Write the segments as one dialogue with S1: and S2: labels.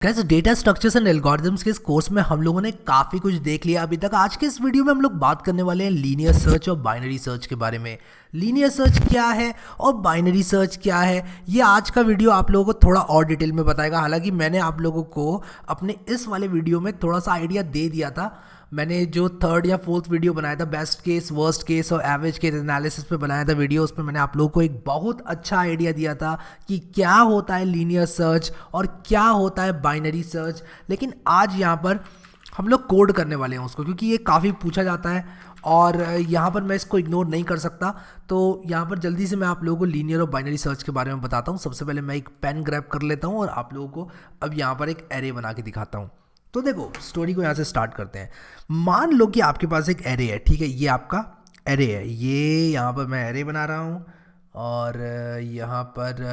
S1: कैसे data structures and algorithms के इस कोर्स में हम लोगों ने काफ़ी कुछ देख लिया अभी तक। आज के इस वीडियो में हम लोग बात करने वाले हैं लीनियर सर्च और बाइनरी सर्च के बारे में। लीनियर सर्च क्या है और बाइनरी सर्च क्या है, ये आज का वीडियो आप लोगों को थोड़ा और डिटेल में बताएगा। हालांकि मैंने आप लोगों को अपने इस वाले वीडियो में थोड़ा सा आइडिया दे दिया था। मैंने जो थर्ड या फोर्थ वीडियो बनाया था बेस्ट केस, वर्स्ट केस और एवरेज केस एनालिसिस पे बनाया था वीडियो, उसमें मैंने आप लोगों को एक बहुत अच्छा आइडिया दिया था कि क्या होता है लीनियर सर्च और क्या होता है बाइनरी सर्च। लेकिन आज यहाँ पर हम लोग कोड करने वाले हैं उसको, क्योंकि ये काफ़ी पूछा जाता है और यहाँ पर मैं इसको इग्नोर नहीं कर सकता। तो यहाँ पर जल्दी से मैं आप लोगों को लीनियर और बाइनरी सर्च के बारे में बताता हूँ। सबसे पहले मैं एक पेन ग्रैब कर लेता हूँ और आप लोगों को अब यहाँ पर एक एरे बना के दिखाता हूँ। तो देखो, स्टोरी को यहाँ से स्टार्ट करते हैं। मान लो कि आपके पास एक एरे है, ठीक है, ये आपका एरे है। ये यहाँ पर मैं एरे बना रहा हूँ और यहाँ पर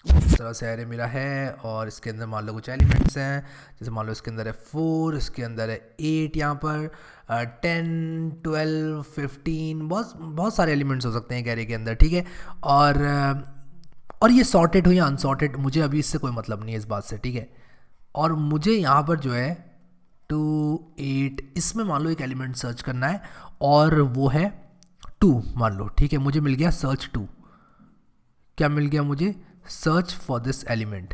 S1: इस तरह से एरे मेरा है और इसके अंदर मान लो कुछ एलिमेंट्स हैं। जैसे मान लो इसके अंदर है 4, इसके अंदर है 8, यहाँ पर 10, 12, 15, बहुत सारे एलिमेंट्स हो सकते हैं एक एरे के अंदर, ठीक है। और ये सॉर्टेड हो या अनसॉर्टेड, मुझे अभी इससे कोई मतलब नहीं है इस बात से, ठीक है। और मुझे यहाँ पर जो है 2, 8, इसमें मान लो एक एलिमेंट सर्च करना है और वो है 2 मान लो, ठीक है। मुझे मिल गया सर्च 2। क्या मिल गया मुझे? Search for this element.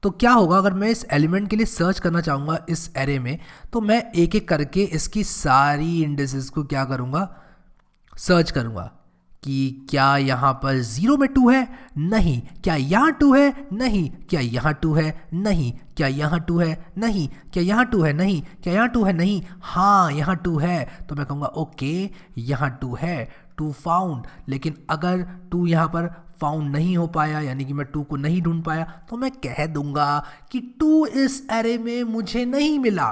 S1: तो क्या होगा अगर मैं इस एलिमेंट के लिए सर्च करना चाहूँगा इस एरे में, तो मैं एक एक करके इसकी सारी इंडिसेस को क्या करूँगा, सर्च करूँगा कि क्या यहाँ पर 0 में 2 है? नहीं। क्या यहाँ 2 है? नहीं। क्या यहाँ 2 है? नहीं। क्या यहाँ 2 है? नहीं। क्या यहाँ 2 है? नहीं। क्या यहाँ 2 है? नहीं। हाँ, यहाँ 2 है। तो मैं कहूँगा ओके, यहाँ 2 है, 2 फाउंड। लेकिन अगर 2 यहाँ पर फाउंड नहीं हो पाया, यानी कि मैं 2 को नहीं ढूंढ पाया, तो मैं कह दूंगा कि 2 इस एरे में मुझे नहीं मिला,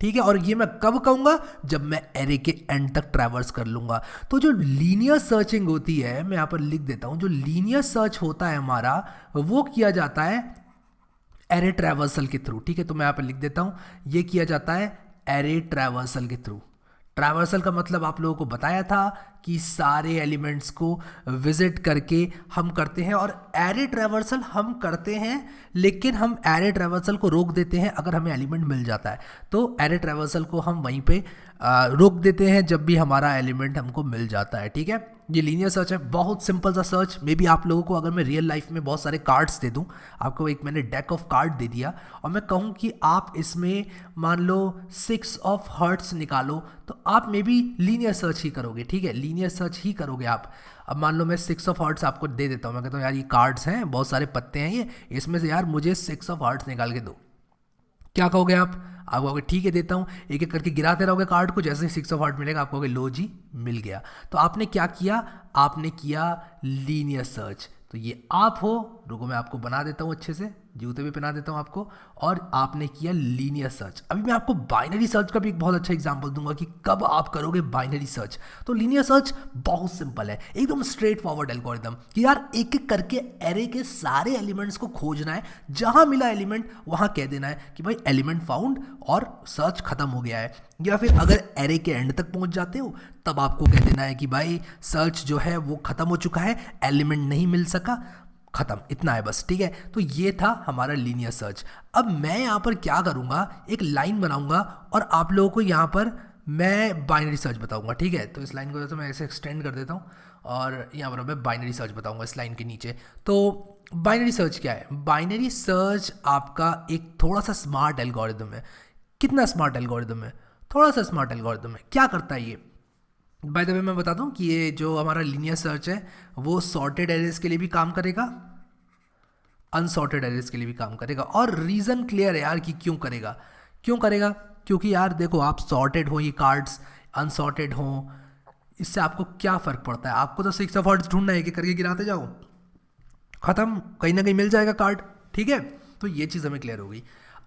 S1: ठीक है। और ये मैं कब कहूंगा? जब मैं एरे के एंड तक ट्रैवर्स कर लूंगा। तो जो लीनियर सर्चिंग होती है, मैं यहां पर लिख देता हूं, जो लीनियर सर्च होता है हमारा, वो किया जाता है एरे ट्रैवर्सल के थ्रू, ठीक है। तो मैं यहां पर लिख देता हूं, ये किया जाता है एरे ट्रैवर्सल के थ्रू। ट्रैवर्सल का मतलब आप लोगों को बताया था कि सारे एलिमेंट्स को विजिट करके हम करते हैं। और एरे ट्रैवर्सल हम करते हैं, लेकिन हम एरे ट्रैवर्सल को रोक देते हैं अगर हमें एलिमेंट मिल जाता है। तो एरे ट्रैवर्सल को हम वहीं पे रोक देते हैं जब भी हमारा एलिमेंट हमको मिल जाता है, ठीक है। ये लीनियर सर्च है, बहुत सिंपल सा सर्च। मे बी आप लोगों को अगर मैं रियल लाइफ में बहुत सारे कार्ड्स दे दूं, आपको एक मैंने डेक ऑफ कार्ड दे दिया और मैं कहूं कि आप इसमें मान लो 6 ऑफ हार्ट्स निकालो, तो आप मे बी लीनियर सर्च ही करोगे, ठीक है। लीनियर सर्च ही करोगे आप। अब मान लो मैं 6 ऑफ हार्ट्स आपको दे देता हूँ, मैं कहता हूँ यार ये कार्ड्स हैं, बहुत सारे पत्ते हैं ये, इसमें से यार मुझे 6 ऑफ हार्ट्स निकाल के दो। क्या कहोगे आप कहोगे ठीक है देता हूँ। एक एक करके गिराते रहोगे कार्ड को, जैसे 6 ऑफ हार्ट मिलेगा आप कहोगे लो जी मिल गया। तो आपने क्या किया? आपने किया लीनियर सर्च। तो ये आप हो, रुको मैं आपको बना देता हूँ अच्छे से, जूते भी पहना देता हूँ आपको। और आपने किया लीनियर सर्च। अभी मैं आपको बाइनरी सर्च का भी एक बहुत अच्छा एग्जांपल दूंगा कि कब आप करोगे बाइनरी सर्च। तो लीनियर सर्च बहुत सिंपल है, एकदम स्ट्रेट फॉरवर्ड एल्गोरिदम कि यार एक एक करके एरे के सारे एलिमेंट्स को खोजना है, जहां मिला एलिमेंट वहां कह देना है कि भाई एलिमेंट फाउंड और सर्च खत्म हो गया है। या फिर अगर एरे के एंड तक पहुंच जाते हो तब आपको कह देना है कि भाई सर्च जो है वो खत्म हो चुका है, एलिमेंट नहीं मिल सका, खत्म, इतना है बस, ठीक है। तो ये था हमारा लीनियर सर्च। अब मैं यहां पर क्या करूंगा, एक लाइन बनाऊंगा और आप लोगों को यहां पर मैं बाइनरी सर्च बताऊंगा, ठीक है। तो इस लाइन को तो मैं ऐसे एक्सटेंड कर देता हूं और यहां पर मैं बाइनरी सर्च बताऊंगा इस लाइन के नीचे। तो बाइनरी सर्च क्या है? बाइनरी सर्च आपका एक थोड़ा सा स्मार्ट एल्गोरिदम है। कितना स्मार्ट एल्गोरिदम है? थोड़ा सा स्मार्ट एल्गोरिदम है। क्या करता है ये? बाय द वे मैं बताता हूँ कि ये जो हमारा लीनियर सर्च है वो सॉर्टेड एरेज के लिए भी काम करेगा, अनसॉर्टेड एरेज के लिए भी काम करेगा। और रीज़न क्लियर है यार कि क्यों करेगा। क्यों करेगा? क्योंकि यार देखो, आप सॉर्टेड हो ये कार्ड्स, अनसॉर्टेड हो, इससे आपको क्या फ़र्क पड़ता है? आपको तो 6 ऑफ हार्ट्स ढूंढना है, एक करके गिराते जाओ, खत्म, कहीं ना कहीं मिल जाएगा कार्ड, ठीक है। तो ये चीज़ हमें क्लियर हो गई।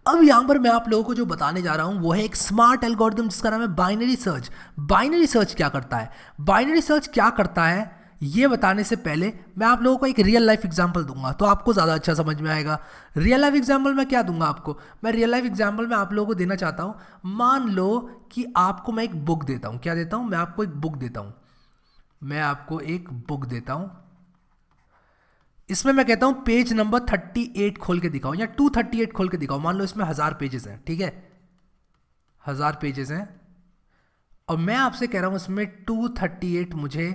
S1: अब यहां पर मैं आप लोगों को जो बताने जा रहा हूं वो है एक स्मार्ट एल्गोरिदम जिसका नाम है बाइनरी सर्च। बाइनरी सर्च क्या करता है? बाइनरी सर्च क्या करता है ये बताने से पहले मैं आप लोगों को एक रियल लाइफ एग्जांपल दूंगा, तो आपको ज़्यादा अच्छा समझ में आएगा। रियल लाइफ एग्जांपल मैं क्या दूंगा आपको? मैं रियल लाइफ एग्जांपल में आप लोगों को देना चाहता हूं, मान लो कि आपको मैं एक बुक देता हूं। क्या देता हूं? मैं आपको एक बुक देता हूं। मैं आपको एक बुक देता हूं इसमें मैं कहता हूँ पेज नंबर 38 खोल के दिखाओ या 238 खोल के दिखाओ। मान लो इसमें 1000 पेजेस हैं, ठीक है, 1000 पेजेस हैं और मैं आपसे कह रहा हूँ इसमें 238 मुझे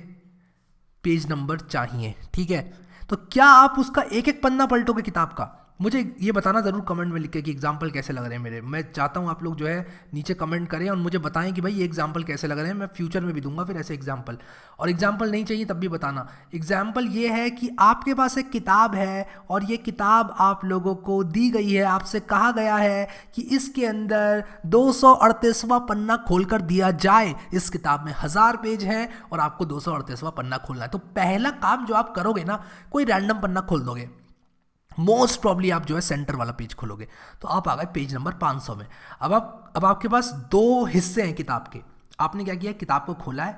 S1: पेज नंबर चाहिए, ठीक है। तो क्या आप उसका एक एक पन्ना पलटोगे किताब का? मुझे ये बताना ज़रूर कमेंट में लिख के कि एग्जाम्पल कैसे लग रहे हैं मेरे। मैं चाहता हूँ आप लोग जो है नीचे कमेंट करें और मुझे बताएं कि भाई ये एग्जाम्पल कैसे लग रहे हैं। मैं फ्यूचर में भी दूंगा फिर ऐसे एग्जाम्पल, और एग्जाम्पल नहीं चाहिए तब भी बताना। एग्जाम्पल ये है कि आपके पास एक किताब है और ये किताब आप लोगों को दी गई है, आपसे कहा गया है कि इसके अंदर 238वां पन्ना खोलकर दिया जाए। इस किताब में 1000 पेज हैं और आपको 238वां पन्ना खोलना है। तो पहला काम जो आप करोगे ना, कोई रैंडम पन्ना खोल दोगे, मोस्ट प्रॉब्ली आप जो है सेंटर वाला पेज खोलोगे। तो आप आ गए पेज नंबर 500 में। अब आपके पास दो हिस्से हैं किताब के। आपने क्या किया, किताब को खोला है।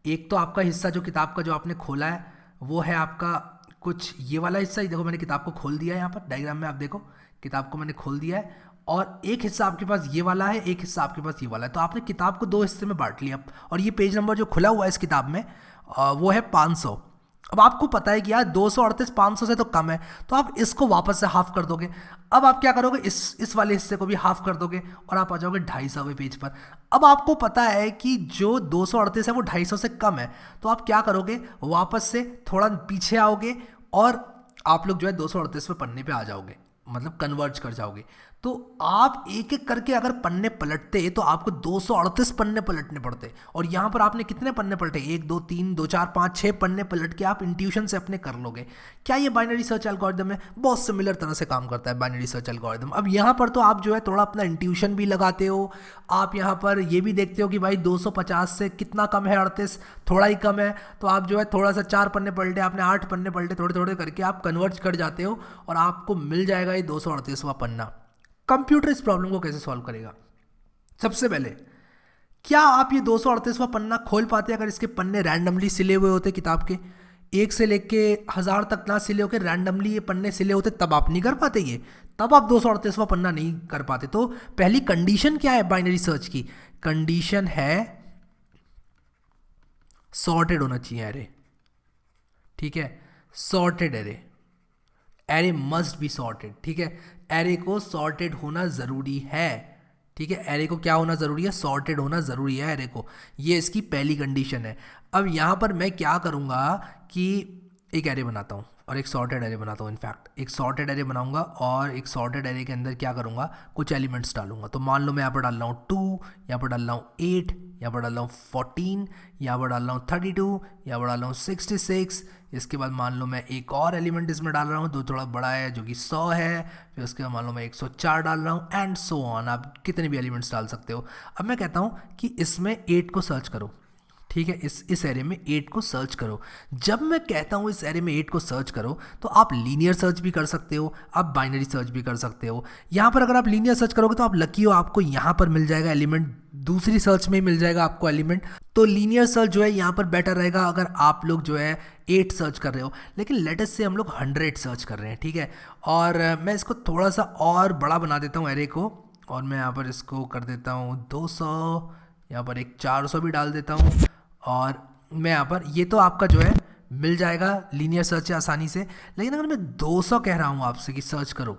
S1: एक तो आपका हिस्सा जो किताब का जो आपने खोला है वो है आपका कुछ ये वाला हिस्सा। देखो मैंने किताब को खोल दिया है, यहाँ पर डायग्राम में आप देखो किताब को मैंने खोल दिया है और एक हिस्सा आपके पास ये वाला है, एक हिस्सा आपके पास ये वाला है। तो आपने किताब को दो हिस्से में बांट लिया और ये पेज नंबर जो खुला हुआ है इस किताब में वो है 500। अब आपको पता है कि यार 238 500 से तो कम है, तो आप इसको वापस से हाफ कर दोगे। अब आप क्या करोगे, इस वाले हिस्से को भी हाफ कर दोगे और आप आ जाओगे 250वें पेज पर। अब आपको पता है कि जो 238 है वो 250 से कम है, तो आप क्या करोगे, वापस से थोड़ा पीछे आओगे और आप लोग जो है 238वें पन्ने पे आ जाओगे, मतलब कन्वर्ज कर जाओगे। तो आप एक एक करके अगर पन्ने पलटते तो आपको 238 पन्ने पलटने पड़ते, और यहाँ पर आपने कितने पन्ने पलटे, 1 2 3 2 4 5 6 पन्ने पलट के आप इंट्यूशन से अपने कर लोगे। क्या ये बाइनरी सर्च एल्गोरिदम है? बहुत सिमिलर तरह से काम करता है बाइनरी सर्च एल्गोरिदम। अब यहाँ पर तो आप जो है थोड़ा अपना इंट्यूशन भी लगाते हो, आप यहाँ पर ये भी देखते हो कि भाई 250 से कितना कम है, 38 थोड़ा ही कम है, तो आप जो है थोड़ा सा 4 पन्ने पलटे, आपने 8 पन्ने पलटे, थोड़े थोड़े करके आप कन्वर्ज कर जाते हो और आपको मिल जाएगा ये 238वां पन्ना। कंप्यूटर इस प्रॉब्लम को कैसे सॉल्व करेगा? सबसे पहले, क्या आप ये 238वां पन्ना खोल पाते अगर इसके पन्ने रैंडमली सिले हुए होते? किताब के 1 से लेके 1000 तक ना सिले होकर रैंडमली ये पन्ने सिले होते, तब आप नहीं कर पाते ये, तब आप 238वां पन्ना नहीं कर पाते। तो पहली कंडीशन क्या है बाइनरी सर्च की? कंडीशन है सॉर्टेड होना चाहिए एरे, ठीक है, sorted array, array must be sorted, ठीक है, एरे को सॉर्टेड होना ज़रूरी है, ठीक है, एरे को क्या होना ज़रूरी है, सॉर्टेड होना ज़रूरी है एरे को, ये इसकी पहली कंडीशन है। अब यहाँ पर मैं क्या करूँगा कि एक एरे बनाता हूँ और एक सॉर्टेड एरे बनाता हूँ। इनफैक्ट एक सॉर्टेड एरे बनाऊंगा और एक सॉर्टेड एरे के अंदर क्या करूँगा, कुछ एलिमेंट्स डालूंगा। तो मान लो मैं यहाँ पर डाल रहा हूँ 2, यहाँ पर डाल रहा हूँ 8, यहाँ पर डाल रहा हूँ 14, यहाँ पर डाल रहा हूँ 32, यहाँ पर डाल रहा हूँ 66। इसके बाद मान लो मैं एक और एलिमेंट इसमें डाल रहा हूँ जो थोड़ा बड़ा है, जो कि 100 है। फिर उसके बाद मान लो मैं 104 डाल रहा हूँ एंड सो ऑन, आप कितने भी एलिमेंट्स डाल सकते हो। अब मैं कहता हूँ कि इसमें 8 को सर्च करो, ठीक है, इस एरे में 8 को सर्च करो। जब मैं कहता हूँ इस एरे में 8 को सर्च करो, तो आप लीनियर सर्च भी कर सकते हो, आप बाइनरी सर्च भी कर सकते हो। यहाँ पर अगर आप लीनियर सर्च करोगे तो आप लकी हो, आपको यहाँ पर मिल जाएगा एलिमेंट, दूसरी सर्च में मिल जाएगा आपको एलिमेंट। तो लीनियर सर्च जो है यहाँ पर बेटर रहेगा अगर आप लोग जो है 8 सर्च कर रहे हो। लेकिन लेटेस्ट से हम लोग 100 सर्च कर रहे हैं, ठीक है। और मैं इसको थोड़ा सा और बड़ा बना देता हूँ एरे को, और मैं यहाँ पर इसको कर देता हूँ 200, यहाँ पर एक 400 भी डाल देता हूँ। और मैं यहाँ पर ये तो आपका जो है मिल जाएगा लीनियर सर्च से आसानी से। लेकिन अगर मैं 200 कह रहा हूँ आपसे कि सर्च करो,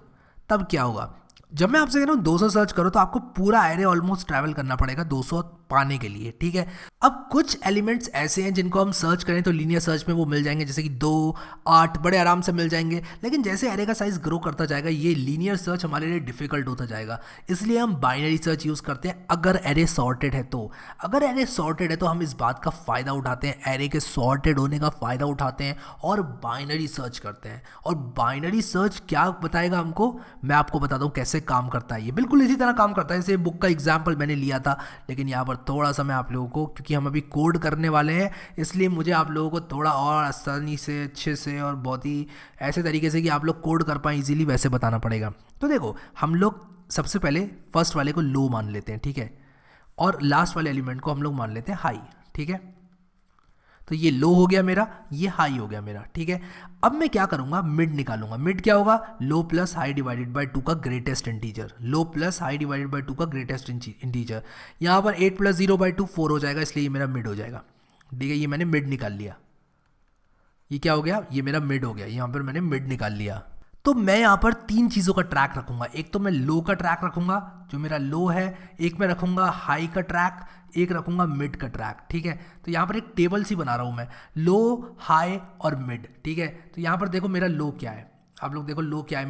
S1: तब क्या होगा? जब मैं आपसे कह रहा हूँ 200 सर्च करो, तो आपको पूरा एरे ऑलमोस्ट ट्रैवल करना पड़ेगा 200 पाने के लिए, ठीक है। अब कुछ एलिमेंट्स ऐसे हैं जिनको हम सर्च करें तो लीनियर सर्च में वो मिल जाएंगे, जैसे कि 2, 8 बड़े आराम से मिल जाएंगे। लेकिन जैसे एरे का साइज ग्रो करता जाएगा, ये लीनियर सर्च हमारे लिए डिफिकल्ट होता जाएगा। इसलिए हम बाइनरी सर्च यूज़ करते हैं अगर एरे सॉर्टेड है तो। अगर एरे सॉर्टेड है तो हम इस बात का फ़ायदा उठाते हैं, एरे के सॉर्टेड होने का फ़ायदा उठाते हैं और बाइनरी सर्च करते हैं। और बाइनरी सर्च क्या बताएगा हमको, मैं आपको बताता हूँ कैसे काम करता है। ये बिल्कुल इसी तरह काम करता है जैसे बुक का एग्जाम्पल मैंने लिया था, लेकिन यहाँ पर थोड़ा सा मैं आप लोगों को, क्योंकि हम अभी कोड करने वाले हैं, इसलिए मुझे आप लोगों को थोड़ा और आसानी से, अच्छे से और बहुत ही ऐसे तरीके से कि आप लोग कोड कर पाएँ इजीली, वैसे बताना पड़ेगा। तो देखो, हम लोग सबसे पहले फर्स्ट वाले को लो मान लेते हैं, ठीक है, और लास्ट वाले एलिमेंट को हम लोग मान लेते हैं हाई, ठीक है। तो ये लो हो गया मेरा, ये हाई हो गया मेरा, ठीक है। अब मैं क्या करूंगा, मिड निकालूंगा। मिड क्या होगा, लो प्लस हाई डिवाइडेड बाय 2 का greatest integer. Low plus high divided by 2 का ग्रेटेस्ट इंटीजर। यहाँ पर 8 + 0/2 4 हो जाएगा, इसलिए ये मेरा मिड हो जाएगा, ठीक है। ये मैंने मिड निकाल लिया। ये क्या हो गया, ये मेरा मिड हो गया, यहाँ पर मैंने मिड निकाल लिया। तो मैं यहाँ पर 3 चीज़ों का ट्रैक रखूंगा, एक तो मैं लो का ट्रैक रखूंगा जो मेरा लो है, एक मैं रखूंगा हाई का ट्रैक, एक रखूंगा मिड का ट्रैक, ठीक है। तो यहाँ पर एक टेबल सी बना रहा हूँ मैं, लो, हाई और मिड, ठीक है। तो यहाँ पर देखो मेरा लो क्या है, आप लोग देखो लो क्या है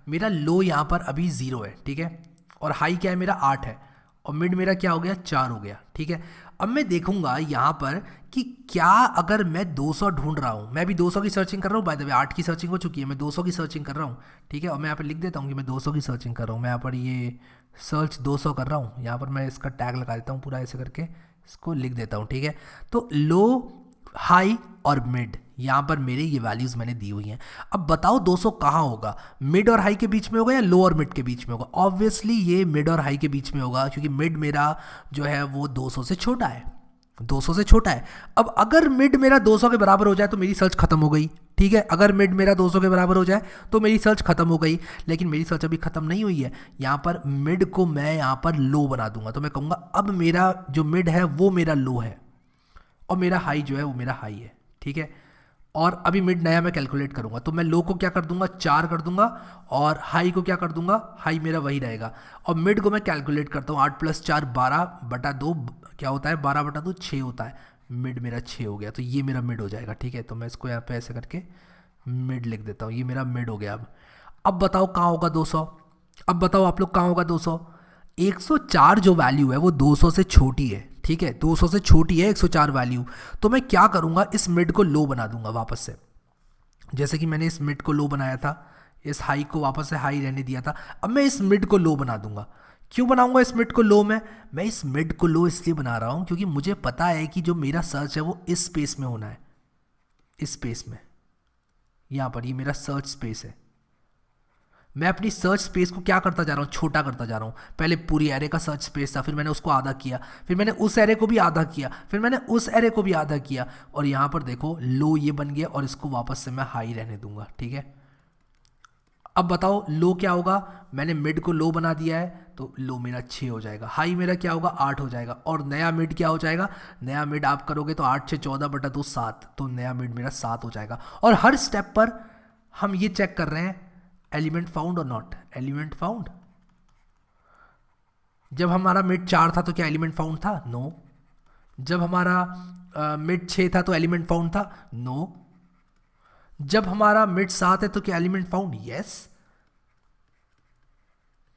S1: मेरा लो यहाँ पर अभी 0 है, ठीक है। और हाई क्या है मेरा 8 है, और मिड मेरा क्या हो गया 4 हो गया, ठीक है। अब मैं देखूंगा यहाँ पर कि क्या अगर मैं 200 ढूंढ रहा हूँ, मैं अभी 200 की सर्चिंग कर रहा हूँ, बाय द वे 8 की सर्चिंग हो चुकी है, मैं 200 की सर्चिंग कर रहा हूँ, ठीक है। और मैं यहाँ पर लिख देता हूँ कि मैं 200 की सर्चिंग कर रहा हूँ, मैं यहाँ पर ये सर्च 200 कर रहा हूँ, यहाँ पर मैं इसका टैग लगा देता हूँ पूरा ऐसे करके, इसको लिख देता हूँ, ठीक है। तो लो, हाई और मिड, यहाँ पर मेरे ये वैल्यूज़ मैंने दी हुई हैं। अब बताओ 200 कहाँ होगा, मिड और हाई के बीच में होगा या लो और मिड के बीच में होगा? ऑब्वियसली ये मिड और हाई के बीच में होगा, क्योंकि मिड मेरा जो है वो 200 से छोटा है, 200 से छोटा है। अब अगर मिड मेरा 200 के बराबर हो जाए तो मेरी सर्च खत्म हो गई, ठीक है। अगर मिड मेरा 200 के बराबर हो जाए तो मेरी सर्च खत्म हो गई, लेकिन मेरी सर्च अभी खत्म नहीं हुई है। यहाँ पर मिड को मैं यहाँ पर लो बना दूंगा, तो मैं कहूँगा अब मेरा जो मिड है वो मेरा लो है और मेरा हाई जो है वो मेरा हाई है, ठीक है। और अभी मिड नया मैं कैलकुलेट करूंगा, तो मैं लो को क्या कर दूंगा 4 कर दूंगा, और हाई को क्या कर दूंगा, हाई मेरा वही रहेगा। और मिड को मैं कैलकुलेट करता हूँ, 8 + 4 12/2 क्या होता है, 12/2 6 होता है, मिड मेरा 6 हो गया, तो ये मेरा मिड हो जाएगा, ठीक है। तो मैं इसको यहाँ पे ऐसे करके मिड लिख देता हूँ, ये मेरा मिड हो गया। अब बताओ कहाँ होगा 200, अब बताओ आप लोग कहाँ होगा 200। 104 जो वैल्यू है वो 200 से छोटी है, ठीक है, 200 से छोटी है 104 वैल्यू। तो मैं क्या करूँगा, इस मिड को लो बना दूंगा वापस से, जैसे कि मैंने इस मिड को लो बनाया था, इस हाई को वापस से हाई रहने दिया था। अब मैं इस मिड को लो बना दूंगा। क्यों बनाऊंगा इस मिड को लो मैं इस मिड को लो इसलिए बना रहा हूँ क्योंकि मुझे पता है कि जो मेरा सर्च है वो इस स्पेस में होना है, इस स्पेस में, यहाँ पर ये मेरा सर्च स्पेस है। मैं अपनी सर्च स्पेस को क्या करता जा रहा हूँ, छोटा करता जा रहा हूँ। पहले पूरी एरे का सर्च स्पेस था, फिर मैंने उसको आधा किया, फिर मैंने उस एरे को भी आधा किया, फिर मैंने उस एरे को भी आधा किया, और यहाँ पर देखो लो ये बन गया, और इसको वापस से मैं हाई रहने दूंगा, ठीक है। अब बताओ लो क्या होगा, मैंने मिड को लो बना दिया है, तो लो मेरा 6 हो जाएगा, हाई मेरा क्या होगा 8 हो जाएगा, और नया मिड क्या हो जाएगा, नया मिड आप करोगे तो 8 6 14/2 7, तो नया मिड मेरा 7 हो जाएगा। और हर स्टेप पर हम ये चेक कर रहे हैं एलिमेंट फाउंड और नॉट, एलिमेंट फाउंड। जब हमारा मिड 4 था तो क्या एलिमेंट फाउंड था, नो। जब हमारा मिड 6 था तो एलिमेंट फाउंड था, नो। जब हमारा मिड 7 है तो क्या एलिमेंट फाउंड, यस।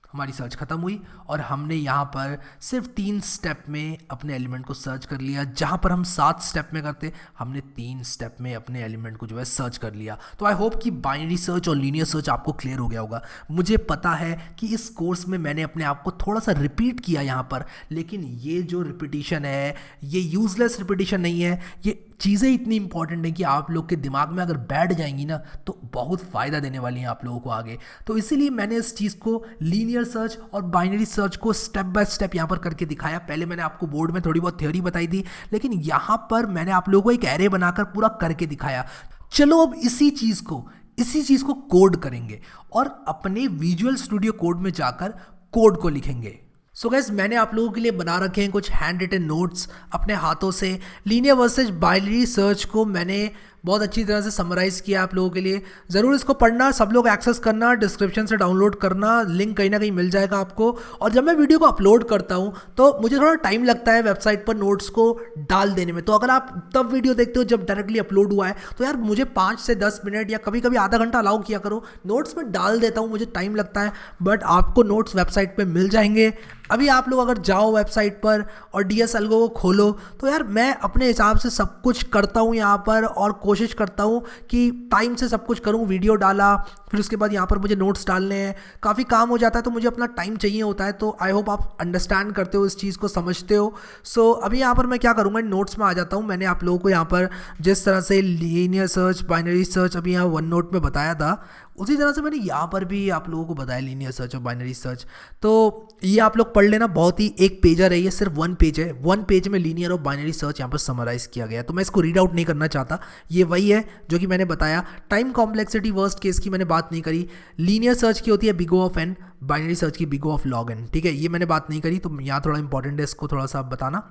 S1: हमारी सर्च खत्म हुई और हमने यहाँ पर सिर्फ 3 स्टेप में अपने एलिमेंट को सर्च कर लिया। जहाँ पर हम 7 स्टेप में करते, हमने 3 स्टेप में अपने एलिमेंट को जो है सर्च कर लिया। तो आई होप कि बाइनरी सर्च और लीनियर सर्च आपको क्लियर हो गया होगा। मुझे पता है कि इस कोर्स में मैंने अपने आप को थोड़ा सा रिपीट किया यहाँ पर, लेकिन ये जो रिपीटिशन है ये यूजलेस रिपीटिशन नहीं है, ये चीज़ें इतनी इंपॉर्टेंट है कि आप लोग के दिमाग में अगर बैठ जाएंगी ना तो बहुत फ़ायदा देने वाली हैं आप लोगों को आगे। तो इसीलिए मैंने इस चीज़ को लीनियर सर्च और बाइनरी सर्च को स्टेप बाय स्टेप यहाँ पर करके दिखाया। पहले मैंने आपको बोर्ड में थोड़ी बहुत थ्योरी बताई थी, लेकिन यहाँ पर मैंने आप लोगों को एक एरे बनाकर पूरा करके दिखाया। चलो अब इसी चीज़ को कोड करेंगे और अपने विजुअल स्टूडियो कोड में जाकर कोड को लिखेंगे। सो गाइस, मैंने आप लोगों के लिए बना रखे हैं कुछ हैंड रिटन नोट्स अपने हाथों से। लीनियर वर्सेस बाइनरी सर्च को मैंने बहुत अच्छी तरह से समराइज़ किया आप लोगों के लिए। ज़रूर इसको पढ़ना, सब लोग एक्सेस करना, डिस्क्रिप्शन से डाउनलोड करना, लिंक कहीं ना कहीं मिल जाएगा आपको। और जब मैं वीडियो को अपलोड करता हूँ तो मुझे थोड़ा टाइम लगता है वेबसाइट पर नोट्स को डाल देने में। तो अगर आप तब वीडियो देखते हो जब डायरेक्टली अपलोड हुआ है तो यार मुझे 5 से 10 मिनट या कभी कभी आधा घंटा अलाउ किया करो। नोट्स में डाल देता हूँ, मुझे टाइम लगता है, बट आपको नोट्स वेबसाइट पर मिल जाएंगे। अभी आप लोग अगर जाओ वेबसाइट पर और DS Algo को खोलो तो यार मैं अपने हिसाब से सब कुछ करता हूँ यहाँ पर, और कोशिश करता हूँ कि टाइम से सब कुछ करूँ। वीडियो डाला, फिर उसके बाद यहाँ पर मुझे नोट्स डालने हैं, काफ़ी काम हो जाता है, तो मुझे अपना टाइम चाहिए होता है। तो आई होप आप अंडरस्टैंड करते हो, इस चीज़ को समझते हो। सो अभी यहाँ पर मैं क्या करूँगा, नोट्स में आ जाता हूँ। मैंने आप लोगों को यहाँ पर जिस तरह से लीनियर सर्च, बाइनरी सर्च अभी यहाँ वन नोट में बताया था, उसी तरह से मैंने यहाँ पर भी आप लोगों को बताया लीनियर सर्च और बाइनरी सर्च। तो ये आप लोग पढ़ लेना, बहुत ही एक पेजर है ये, सिर्फ 1 पेज है। 1 पेज में लीनियर और बाइनरी सर्च यहाँ पर समराइज किया गया है। तो मैं इसको रीड आउट नहीं करना चाहता, ये वही है जो कि मैंने बताया। टाइम कॉम्प्लेक्सिटी वर्स्ट केस की मैंने बात नहीं करी। लीनियर सर्च की होती है big O of n, binary search की big O of log n, ठीक है, ये मैंने बात नहीं करी। तो यहाँ थोड़ा इंपॉर्टेंट है, इसको थोड़ा सा बताना।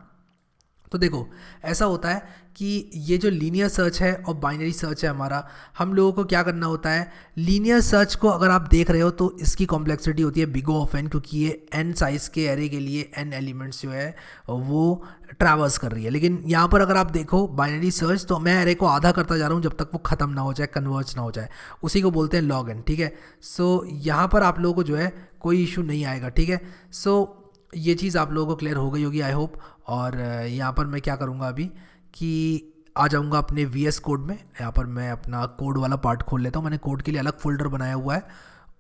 S1: तो देखो ऐसा होता है कि ये जो लीनियर सर्च है और बाइनरी सर्च है हमारा, हम लोगों को क्या करना होता है, लीनियर सर्च को अगर आप देख रहे हो तो इसकी कॉम्प्लेक्सिटी होती है बिग ऑफ एन, क्योंकि ये एन साइज़ के एरे के लिए एन एलिमेंट्स जो है वो ट्रैवर्स कर रही है। लेकिन यहाँ पर अगर आप देखो बाइनरी सर्च, तो मैं एरे को आधा करता जा रहा हूँ जब तक वो ख़त्म ना हो जाए, कन्वर्ज ना हो जाए, उसी को बोलते हैं लॉग एन। ठीक है, सो यहाँ पर आप लोगों को जो है कोई इशू नहीं आएगा। ठीक है, सो ये चीज़ आप लोगों को क्लियर हो गई होगी आई होप। और यहाँ पर मैं क्या करूँगा अभी कि आ जाऊँगा अपने VS कोड में। यहाँ पर मैं अपना कोड वाला पार्ट खोल लेता हूँ, मैंने कोड के लिए अलग फोल्डर बनाया हुआ है।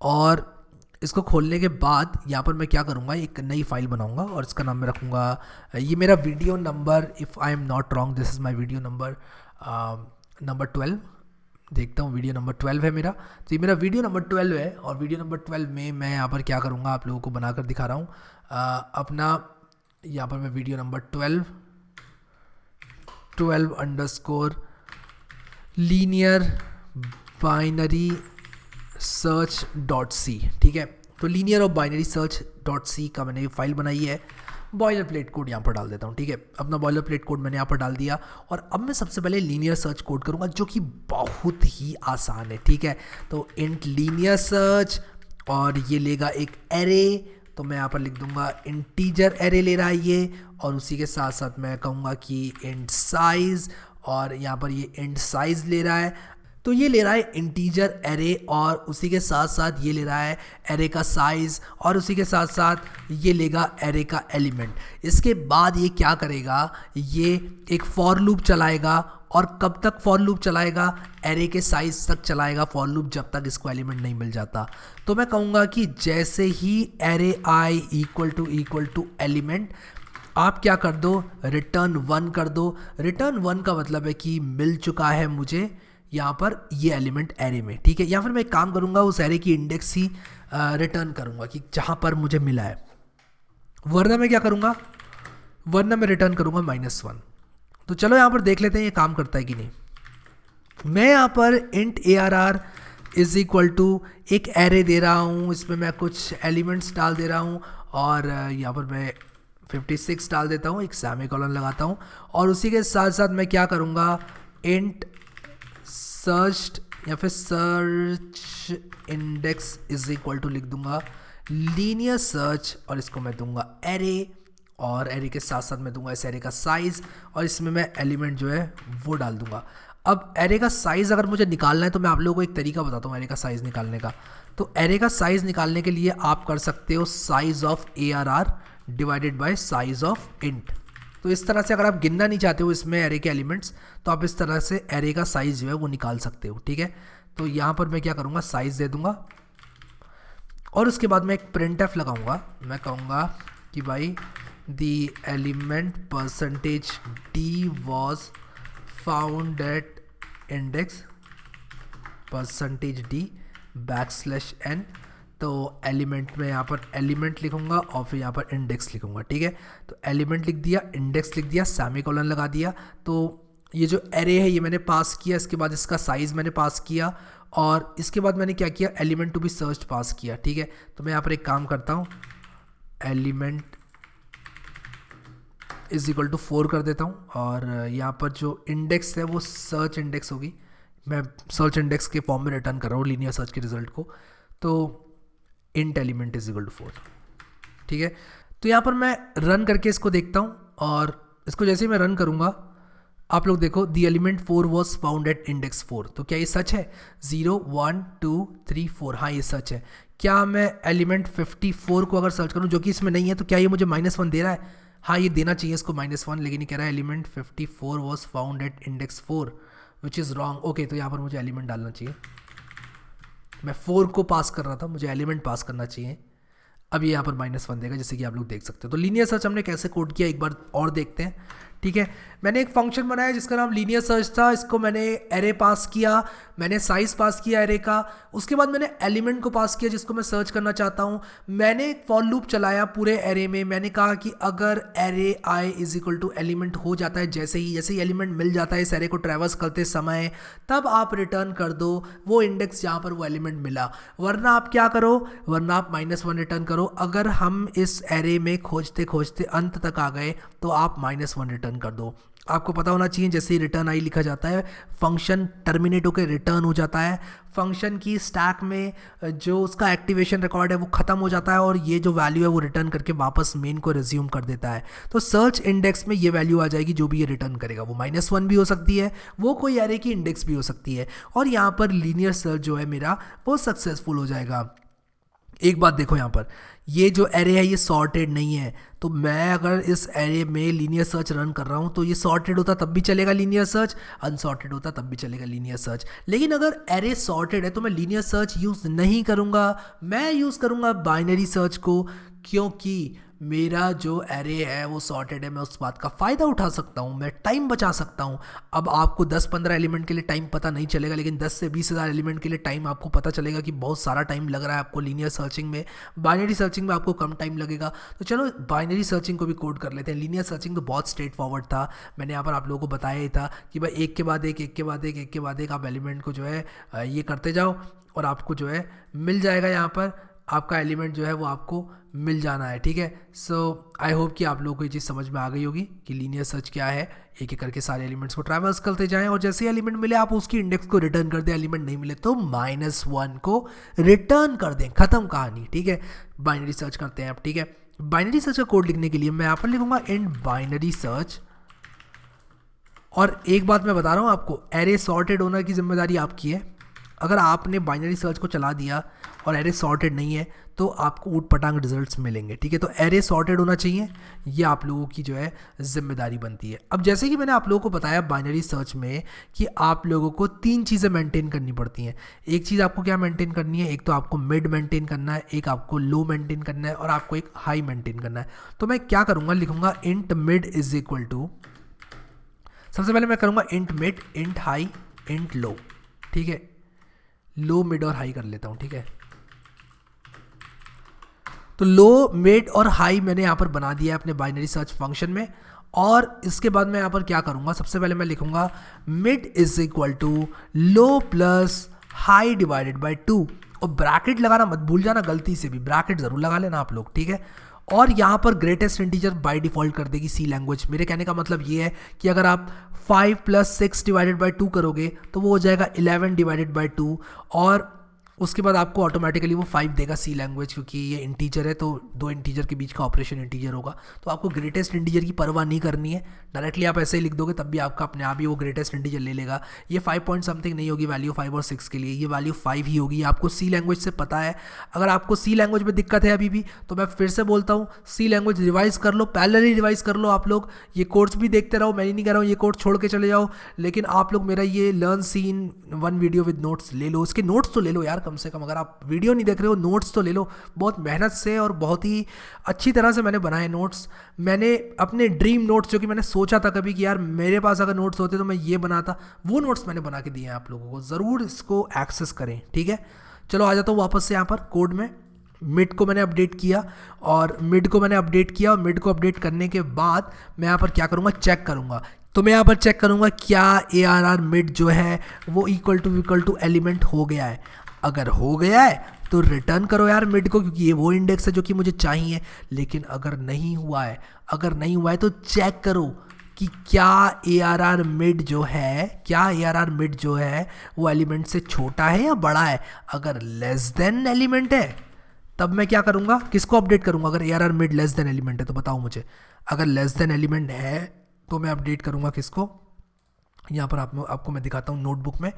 S1: और इसको खोलने के बाद यहाँ पर मैं क्या करूँगा, एक नई फाइल बनाऊँगा और इसका नाम मैं रखूँगा, ये मेरा video number, if I am not wrong this is my video number 12। देखता हूँ, वीडियो नंबर 12 है मेरा। तो ये मेरा वीडियो नंबर 12 है और वीडियो नंबर 12 में मैं यहाँ पर क्या करूँगा, आप लोगों को बनाकर दिखा रहा हूँ अपना। यहाँ पर मैं video number 12 underscore linear binary search dot C. ठीक है, तो लीनियर और बाइनरी सर्च डॉट सी का मैंने ये फाइल बनाई है। बॉयलर प्लेट कोड यहाँ पर डाल देता हूँ। ठीक है, अपना बॉयलर प्लेट कोड मैंने यहाँ पर डाल दिया और अब मैं सबसे पहले लीनियर सर्च कोड करूँगा, जो कि बहुत ही आसान है। ठीक है, तो इंट लीनियर सर्च और ये लेगा एक एरे, तो मैं यहाँ पर लिख दूंगा इंटीजर एरे ले रहा है ये, और उसी के साथ साथ मैं कहूँगा कि इंट साइज़, और यहाँ पर ये इंट साइज़ ले रहा है, तो ये ले रहा है इंटीजर एरे, और उसी के साथ साथ ये ले रहा है एरे का साइज़, और उसी के साथ साथ ये लेगा एरे का एलिमेंट। इसके बाद ये क्या करेगा, ये एक फॉर लूप चलाएगा, और कब तक फॉर लूप चलाएगा, एरे के साइज तक चलाएगा फॉर लूप, जब तक इसको एलिमेंट नहीं मिल जाता। तो मैं कहूँगा कि जैसे ही array I equal to element, आप क्या कर दो, रिटर्न 1 कर दो। रिटर्न 1 का मतलब है कि मिल चुका है मुझे यहाँ पर ये एलिमेंट एरे में। ठीक है, या फिर मैं एक काम करूँगा, उस एरे की इंडेक्स ही रिटर्न करूँगा कि जहाँ पर मुझे मिला है, वरना मैं क्या करूँगा, वरना मैं रिटर्न करूँगा -1। तो चलो यहाँ पर देख लेते हैं ये काम करता है कि नहीं। मैं यहाँ पर int ARR is equal to एक एरे दे रहा हूँ, इसमें मैं कुछ एलिमेंट्स डाल दे रहा हूँ, और यहाँ पर मैं 56 डाल देता हूँ, एक सेमीकोलन लगाता हूँ, और उसी के साथ साथ मैं क्या करूँगा, इंट सर्च या फिर search index is equal to लिख दूंगा लीनियर सर्च, और इसको मैं दूंगा एरे, और एरे के साथ साथ मैं दूंगा इस एरे का साइज़, और इसमें मैं एलिमेंट जो है वो डाल दूंगा। अब एरे का साइज़ अगर मुझे निकालना है तो मैं आप लोगों को एक तरीका बताता हूँ एरे का साइज़ निकालने का। तो एरे का साइज़ निकालने के लिए आप कर सकते हो size of ARR divided by size of int. तो इस तरह से अगर आप गिनना नहीं चाहते हो इसमें एरे के एलिमेंट्स, तो आप इस तरह से एरे का साइज़ जो है वो निकाल सकते हो। ठीक है, तो यहाँ पर मैं क्या करूँगा, साइज़ दे दूँगा, और उसके बाद मैं एक printf लगाऊँगा। मैं कहूँगा कि भाई the element %d was found at index %d \n। तो एलिमेंट में यहाँ पर एलिमेंट लिखूंगा और फिर यहाँ पर इंडेक्स लिखूंगा। ठीक है, तो एलिमेंट लिख दिया, इंडेक्स लिख दिया, सेमीकोलन लगा दिया। तो ये जो एरे है ये मैंने पास किया, इसके बाद इसका साइज़ मैंने पास किया, और इसके बाद मैंने क्या किया, एलिमेंट टू बी सर्च पास किया। ठीक है, तो मैं यहाँ पर एक काम करता हूँ, एलिमेंट इज इक्वल टू 4 कर देता हूँ, और यहाँ पर जो इंडेक्स है वो सर्च इंडेक्स होगी। मैं सर्च इंडेक्स के फॉर्म में रिटर्न कर रहा हूँ लीनियर सर्च के रिजल्ट को। तो int element is equal to 4। ठीक है, तो यहाँ पर मैं रन करके इसको देखता हूँ, और इसको जैसे ही मैं रन करूँगा, आप लोग देखो the element 4 was found at index 4। तो क्या ये सच है, 0 1 2 3 4, हाँ ये सच है। क्या मैं एलिमेंट 54 को अगर सर्च करूँ, जो कि इसमें नहीं है, तो क्या ये मुझे -1 दे रहा है, हाँ ये देना चाहिए इसको -1, लेकिन ये कह रहा है element 54 was found at index 4 which is wrong. Okay, तो यहाँ पर मुझे एलिमेंट डालना चाहिए, मैं 4 को पास कर रहा था, मुझे एलिमेंट पास करना चाहिए। अब ये यहाँ पर -1 देगा, जैसे कि आप लोग देख सकते हो। तो लीनियर सर्च हमने कैसे कोड किया एक बार और देखते हैं। ठीक है, मैंने एक फंक्शन बनाया जिसका नाम लीनियर सर्च था, इसको मैंने एरे पास किया, मैंने साइज पास किया एरे का, उसके बाद मैंने एलिमेंट को पास किया जिसको मैं सर्च करना चाहता हूँ। मैंने एक फॉर लूप चलाया पूरे एरे में, मैंने कहा कि अगर array I is equal to element हो जाता है, जैसे ही एलिमेंट मिल जाता है इस एरे को ट्रैवर्स करते समय, तब आप रिटर्न कर दो वो इंडेक्स जहाँ पर वो एलिमेंट मिला, वरना आप क्या करो, वरना आप -1 रिटर्न करो। अगर हम इस एरे में खोजते खोजते अंत तक आ गए तो आप -1 रिटर्न रिटर्न कर दो। आपको पता होना चाहिए जैसे ही रिटर्न आई लिखा जाता है फंक्शन टर्मिनेट होकर रिटर्न हो जाता है, फंक्शन की स्टैक में जो उसका एक्टिवेशन रिकॉर्ड है वो ख़त्म हो जाता है और ये जो वैल्यू है वो रिटर्न करके वापस मेन को रिज्यूम कर देता है। तो सर्च इंडेक्स में ये वैल्यू आ जाएगी जो भी ये रिटर्न करेगा, वो -1 भी हो सकती है, वो कोई एरे की इंडेक्स भी हो सकती है, और यहाँ पर लीनियर सर्च जो है मेरा वो सक्सेसफुल हो जाएगा। एक बात देखो यहाँ पर, ये जो एरे है ये सॉर्टेड नहीं है, तो मैं अगर इस एरे में लीनियर सर्च रन कर रहा हूँ तो ये सॉर्टेड होता तब भी चलेगा लीनियर सर्च, अनसॉर्टेड होता तब भी चलेगा लीनियर सर्च। लेकिन अगर एरे सॉर्टेड है तो मैं लीनियर सर्च यूज़ नहीं करूँगा, मैं यूज़ करूँगा बाइनरी सर्च को, क्योंकि मेरा जो एरे है वो सॉर्टेड है, मैं उस बात का फ़ायदा उठा सकता हूँ, मैं टाइम बचा सकता हूँ। अब आपको 10-15 एलिमेंट के लिए टाइम पता नहीं चलेगा, लेकिन 10 से 20 हज़ार एलिमेंट के लिए टाइम आपको पता चलेगा कि बहुत सारा टाइम लग रहा है आपको लीनियर सर्चिंग में। बाइनरी सर्चिंग में आपको कम टाइम लगेगा। तो चलो बाइनरी सर्चिंग को भी कोड कर लेते हैं। लीनियर सर्चिंग तो बहुत स्ट्रेट फॉरवर्ड था, मैंने यहाँ पर आप लोगों को बताया ही था कि भाई एक के बाद एक आप एलिमेंट को जो है ये करते जाओ और आपको जो है मिल जाएगा, यहाँ पर आपका एलिमेंट जो है वो आपको मिल जाना है। ठीक है, सो आई होप कि आप लोगों को ये चीज़ समझ में आ गई होगी कि लीनियर सर्च क्या है। एक एक करके सारे एलिमेंट्स को ट्रैवर्स करते जाएं और जैसे एलिमेंट मिले आप उसकी इंडेक्स को रिटर्न कर दें, एलिमेंट नहीं मिले तो -1 को रिटर्न कर दें, खत्म कहानी। ठीक है, बाइनरी सर्च करते हैं अब। ठीक है, बाइनरी सर्च का कोड लिखने के लिए मैं यहाँ पर लिखूंगा इंट बाइनरी सर्च। और एक बात मैं बता रहा हूँ आपको, एरे सॉर्टेड होने की जिम्मेदारी आपकी है। अगर आपने बाइनरी सर्च को चला दिया और एरे सॉर्टेड नहीं है तो आपको ऊट पटांग रिजल्ट्स मिलेंगे। ठीक है, तो एरे सॉर्टेड होना चाहिए, ये आप लोगों की जो है जिम्मेदारी बनती है। अब जैसे कि मैंने आप लोगों को बताया बाइनरी सर्च में कि आप लोगों को 3 चीज़ें मेंटेन करनी पड़ती हैं। एक चीज़ आपको क्या मेंटेन करनी है, एक तो आपको मिड मेंटेन करना है, एक आपको लो मेंटेन करना है और आपको एक हाई मेंटेन करना है। तो मैं क्या करूँगा, लिखूँगा int mid is equal to, सबसे पहले मैं करूँगा int mid, int high, int low. ठीक है, लो मिड और हाई कर लेता हूँ। ठीक है, तो लो मिड और हाई मैंने यहाँ पर बना दिया है अपने बाइनरी सर्च फंक्शन में। और इसके बाद मैं यहाँ पर क्या करूँगा, सबसे पहले मैं लिखूँगा mid is equal to low plus high divided by 2, और ब्रैकेट लगाना मत भूल जाना, गलती से भी ब्रैकेट ज़रूर लगा लेना आप लोग। ठीक है, और यहाँ पर ग्रेटेस्ट इंटीजर बाय डिफ़ॉल्ट कर देगी सी लैंग्वेज। मेरे कहने का मतलब ये है कि अगर आप 5 + 6 डिवाइडेड बाई 2 करोगे तो वो हो जाएगा 11 डिवाइडेड बाई 2, और उसके बाद आपको ऑटोमेटिकली वो 5 देगा सी लैंग्वेज, क्योंकि ये इंटीजर है तो 2 इंटीजर के बीच का ऑपरेशन इंटीजर होगा। तो आपको ग्रेटेस्ट इंटीजर की परवाह नहीं करनी है, डायरेक्टली आप ऐसे ही लिख दोगे तब भी आपका अपने आप ही वो ग्रेटेस्ट इंटीजर ले लेगा। ये 5 पॉइंट समथिंग नहीं होगी वैल्यू 5 और 6 के लिए, ये वैल्यू 5 ही होगी। आपको सी लैंग्वेज से पता है। अगर आपको सी लैंग्वेज में दिक्कत है अभी भी तो मैं फिर से बोलता हूँ, सी लैंग्वेज रिवाइज कर लो, पैरेलली रिवाइज कर लो। आप लोग ये कोर्स भी देखते रहो, मैं नहीं कह रहा हूँ ये कोर्स छोड़ के चले जाओ, लेकिन आप लोग मेरा ये learn C in 1 video with notes ले लो। इसके नोट्स तो ले लो यार, कम से कम। अगर आप वीडियो नहीं देख रहे हो, नोट्स तो ले लो। बहुत मेहनत से और बहुत ही अच्छी तरह से मैंने बनाए नोट्स। मैंने अपने ड्रीम नोट्स, जो कि मैंने सोचा था कभी कि यार मेरे पास अगर नोट्स होते तो मैं ये बनाता, वो नोट्स मैंने बना के दिए हैं आप लोगों को। ज़रूर इसको एक्सेस करें। ठीक है, चलो आ जाता हूँ वापस से यहाँ पर कोड में। मिड को मैंने अपडेट किया और मिड को अपडेट करने के बाद मैं यहाँ पर क्या करूँगा, चेक करूँगा। तो मैं यहाँ पर चेक करूँगा क्या ARR मिड जो है वो इक्वल टू एलिमेंट हो गया है। अगर हो गया है तो रिटर्न करो यार मिड को, क्योंकि ये वो इंडेक्स है जो कि मुझे चाहिए। लेकिन अगर नहीं हुआ है तो चेक करो कि क्या ARR मिड जो है वो एलिमेंट से छोटा है या बड़ा है। अगर लेस देन एलिमेंट है तब मैं क्या करूँगा, किसको अपडेट करूँगा। अगर ARR mid less than element है तो बताओ मुझे। अगर लेस देन एलिमेंट है तो मैं अपडेट करूँगा किसको, यहाँ पर आपको मैं दिखाता हूँ नोटबुक में।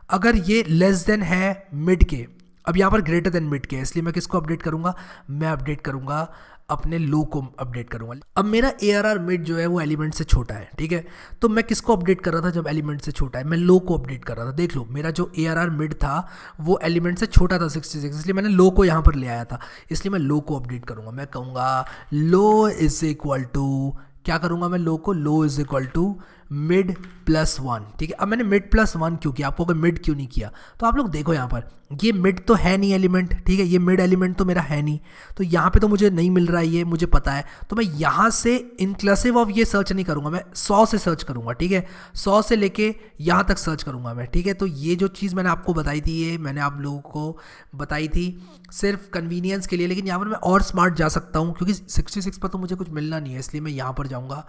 S1: अगर ये लेस देन है मिड के, अब यहाँ पर ग्रेटर देन मिड के, इसलिए मैं किसको अपडेट करूँगा, मैं अपडेट करूँगा अपने लो को अपडेट करूँगा। अब मेरा ARR मिड जो है वो एलिमेंट से छोटा है। ठीक है, तो मैं किसको अपडेट कर रहा था जब एलिमेंट से छोटा है, मैं लो को अपडेट कर रहा था। देख लो मेरा जो ARR मिड था वो एलिमेंट से छोटा था 66, इसलिए मैंने लो को यहाँ पर ले आया था। इसलिए मैं लो को अपडेट करूँगा। मैं कहूँगा लो इज इक्वल टू, क्या करूँगा मैं, लो इज इक्वल टू मिड +1। ठीक है, अब मैंने मिड +1 क्यों किया, आपको अगर मिड क्यों नहीं किया तो आप लोग देखो यहाँ पर ये मिड तो है नहीं एलिमेंट। ठीक है, ये मिड एलिमेंट तो मेरा है नहीं, तो यहाँ पे तो मुझे नहीं मिल रहा है, ये मुझे पता है। तो मैं यहाँ से इंक्लूसिव ऑफ ये सर्च नहीं करूँगा, मैं 100 से सर्च करूँगा। ठीक है, 100 से लेके यहाँ तक सर्च करूँगा मैं। ठीक है, तो ये जो चीज़ मैंने आपको बताई थी, ये मैंने आप लोगों को बताई थी सिर्फ कन्वीनियंस के लिए। लेकिन यहाँ पर मैं और स्मार्ट जा सकता हूँ, क्योंकि 66 पर तो मुझे कुछ मिलना नहीं है, इसलिए मैं यहाँ पर जाऊँगा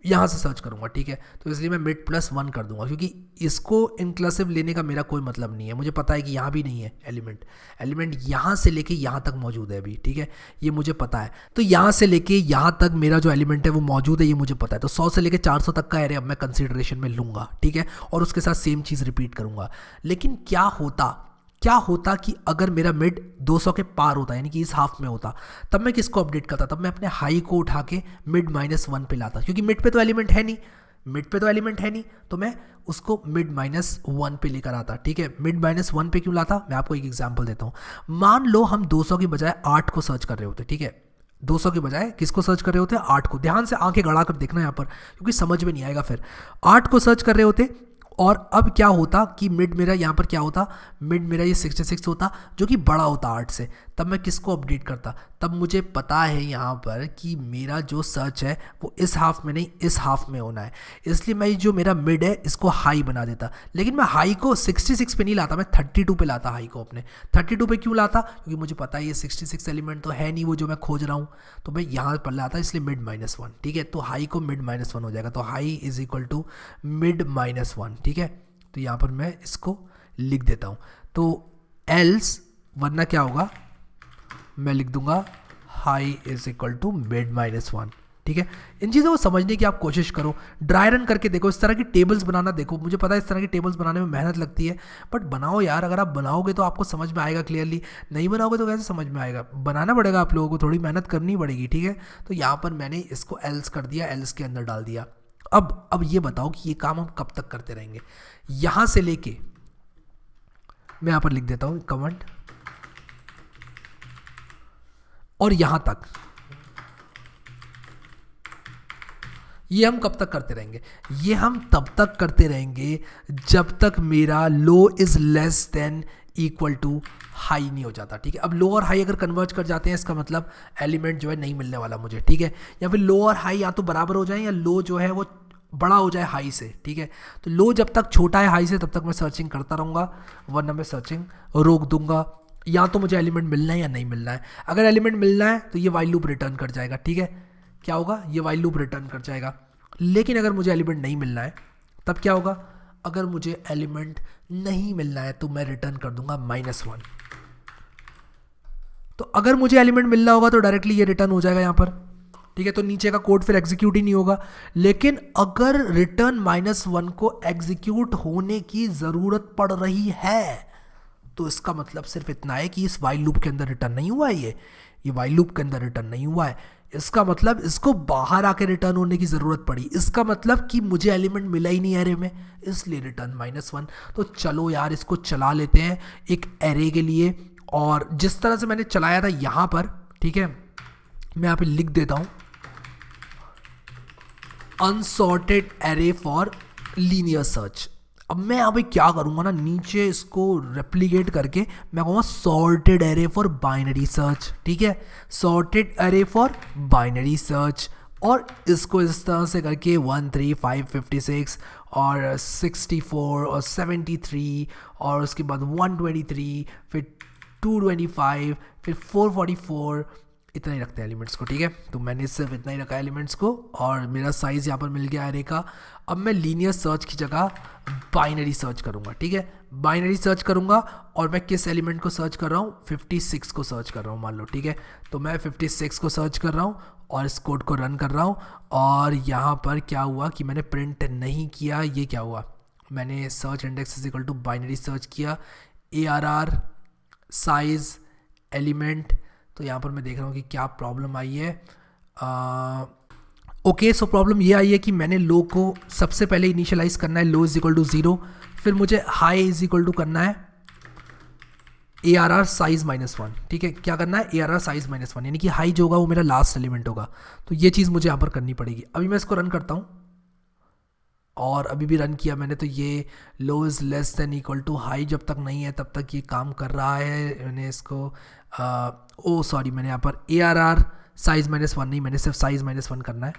S1: यहाँ से सर्च करूँगा, ठीक है। तो इसलिए मैं मिड प्लस 1 कर दूंगा, क्योंकि इसको इंक्लूसिव लेने का मेरा कोई मतलब नहीं है। मुझे पता है कि यहाँ भी नहीं है एलिमेंट यहाँ से लेके यहाँ तक मौजूद है अभी, ठीक है, ये मुझे पता है। तो यहाँ से लेके यहाँ तक मेरा जो एलिमेंट है वो मौजूद है, ये मुझे पता है। तो 100 से लेके 400 तक का एरे अब मैं कंसिडरेशन में लूँगा, ठीक है, और उसके साथ सेम चीज़ रिपीट करूँगा। लेकिन क्या होता कि अगर मेरा मिड 200 के पार होता, यानी कि इस हाफ में होता, तब मैं किसको अपडेट करता? तब मैं अपने हाई को उठा के मिड -1 पे लाता, क्योंकि मिड पे तो एलिमेंट है नहीं, तो मैं उसको मिड -1 पे लेकर आता, ठीक है। मिड -1 पे क्यों लाता? मैं आपको एक एग्जांपल देता हूँ। मान लो हम 200 की बजाय 8 को सर्च कर रहे होते, ठीक है। 200 के बजाय किसको सर्च कर रहे होते? 8 को। ध्यान से आंखें गड़ा कर देखना यहाँ पर, क्योंकि समझ में नहीं आएगा फिर। 8 को सर्च कर रहे होते, और अब क्या होता कि मिड मेरा यहाँ पर क्या होता, मिड मेरा ये 66 होता, जो कि बड़ा होता 8 से। तब मैं किसको अपडेट करता? तब मुझे पता है यहाँ पर कि मेरा जो सर्च है वो इस हाफ में नहीं, इस हाफ में होना है, इसलिए मैं जो मेरा मिड है इसको हाई बना देता। लेकिन मैं हाई को 66 पे नहीं लाता, मैं 32 पे लाता हाई को अपने। 32 पे क्यों लाता? क्योंकि मुझे पता है ये 66 एलिमेंट तो है नहीं वो जो मैं खोज रहा हूँ, तो मैं यहाँ पर लाता, इसलिए मिड -1, ठीक है। तो हाई को मिड -1 हो जाएगा, तो high is equal to mid -1, ठीक है। तो यहाँ पर मैं इसको लिख देता हूँ। तो एल्स, वरना क्या होगा, मैं लिख दूंगा high is equal to mid -1, ठीक है। इन चीज़ों को समझने की आप कोशिश करो, ड्राई रन करके देखो, इस तरह की टेबल्स बनाना देखो। मुझे पता है इस तरह की टेबल्स बनाने में मेहनत लगती है, बट बनाओ यार। अगर आप बनाओगे तो आपको समझ में आएगा क्लियरली, नहीं बनाओगे तो कैसे समझ में आएगा? बनाना पड़ेगा आप लोगों को, थोड़ी मेहनत करनी पड़ेगी, ठीक है। तो यहाँ पर मैंने इसको एल्स कर दिया, एल्स के अंदर डाल दिया। अब ये बताओ कि ये काम हम कब तक करते रहेंगे? यहाँ से लेके मैं यहाँ पर लिख देता हूँ कमेंट, और यहां तक ये हम कब तक करते रहेंगे? ये हम तब तक करते रहेंगे जब तक मेरा low is less than equal to high नहीं हो जाता, ठीक है। अब लो और हाई अगर कन्वर्ज कर जाते हैं, इसका मतलब एलिमेंट जो है नहीं मिलने वाला मुझे, ठीक है। या फिर लो और हाई या तो बराबर हो जाए, या लो जो है वो बड़ा हो जाए हाई से, ठीक है। तो लो जब तक छोटा है हाई से, तब तक मैं सर्चिंग करता रहूँगा, वरना मैं सर्चिंग रोक दूंगा। या तो मुझे एलिमेंट मिलना है या नहीं मिलना है। अगर एलिमेंट मिलना है तो ये वाइल लूप रिटर्न कर जाएगा, ठीक है। क्या होगा? ये वाइल लूप रिटर्न कर जाएगा। लेकिन अगर मुझे एलिमेंट नहीं मिलना है तब क्या होगा? अगर मुझे एलिमेंट नहीं मिलना है तो मैं रिटर्न कर दूंगा -1। तो अगर मुझे एलिमेंट मिलना होगा तो डायरेक्टली ये रिटर्न हो जाएगा यहाँ पर, ठीक है। तो नीचे का कोड फिर एग्जीक्यूट ही नहीं होगा। लेकिन अगर रिटर्न -1 को एग्जीक्यूट होने की ज़रूरत पड़ रही है, तो इसका मतलब सिर्फ इतना है कि इस वाइल लूप के अंदर रिटर्न नहीं हुआ है, ये वाइल लूप के अंदर रिटर्न नहीं हुआ है। इसका मतलब इसको बाहर आके रिटर्न होने की ज़रूरत पड़ी। इसका मतलब कि मुझे एलिमेंट मिला ही नहीं एरे में, इसलिए रिटर्न -1। तो चलो यार इसको चला लेते हैं एक एरे के लिए, और जिस तरह से मैंने चलाया था यहाँ पर, ठीक है, मैं यहाँ पे लिख देता हूँ unsorted array for linear search. अब मैं यहाँ पे क्या करूँगा ना, नीचे इसको रेप्लिकेट करके मैं कहूँगा sorted array for binary search, ठीक है, sorted array for binary search. और इसको इस तरह से करके 1 3 5 56 और 64 और 73 और उसके बाद 123, फिर 225, फिर 444, इतना ही रखते हैं एलिमेंट्स को, ठीक है। तो मैंने सिर्फ इतना ही रखा है एलिमेंट्स को, और मेरा साइज़ यहाँ पर मिल गया एरे का। अब मैं लीनियर सर्च की जगह बाइनरी सर्च करूँगा, ठीक है। बाइनरी सर्च करूँगा, और मैं किस एलिमेंट को सर्च कर रहा हूँ? 56 को सर्च कर रहा हूँ मान लो, ठीक है। तो मैं 56 को सर्च कर रहा हूँ और इस कोड को रन कर रहा हूँ। और यहाँ पर क्या हुआ कि मैंने प्रिंट नहीं किया, ये क्या हुआ, मैंने search index is equal to binary search किया, ARR साइज़ एलिमेंट। तो यहाँ पर मैं देख रहा हूँ कि क्या प्रॉब्लम आई है। ओके, सो प्रॉब्लम ये आई है कि मैंने लो को सबसे पहले इनिशियलाइज करना है, लो इज इक्वल टू 0, फिर मुझे हाई इज इक्वल टू करना है ARR साइज -1, ठीक है। क्या करना है? ARR साइज -1, यानी कि हाई जो होगा वो मेरा लास्ट एलिमेंट होगा। तो ये चीज़ मुझे यहाँ पर करनी पड़ेगी। अभी मैं इसको रन करता हूँ, और अभी भी रन किया मैंने, तो ये low is less than equal to high जब तक नहीं है तब तक ये काम कर रहा है। मैंने इसको सॉरी, मैंने यहाँ पर ARR साइज -1 नहीं, मैंने सिर्फ साइज -1 करना है।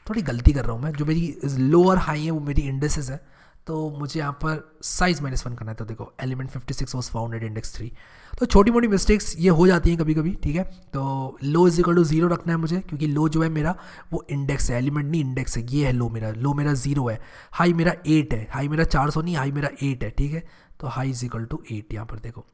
S1: थोड़ी गलती कर रहा हूँ मैं, जो मेरी लो और हाई है वो मेरी इंडेसेस है, तो मुझे यहाँ पर साइज -1 करना है। तो देखो element 56 was found at index 3। तो छोटी मोटी मिस्टेक्स ये हो जाती हैं कभी कभी, ठीक है। तो लो इज इक्वल टू 0 रखना है मुझे, क्योंकि लो जो है मेरा वो इंडेक्स है, एलिमेंट नहीं इंडेक्स है। ये है लो मेरा 0 है, हाई मेरा 8 है, हाई मेरा 400 नहीं, हाई मेरा 8 है, ठीक है। तो हाई इज इक्वल टू 8 यहाँ पर देखो,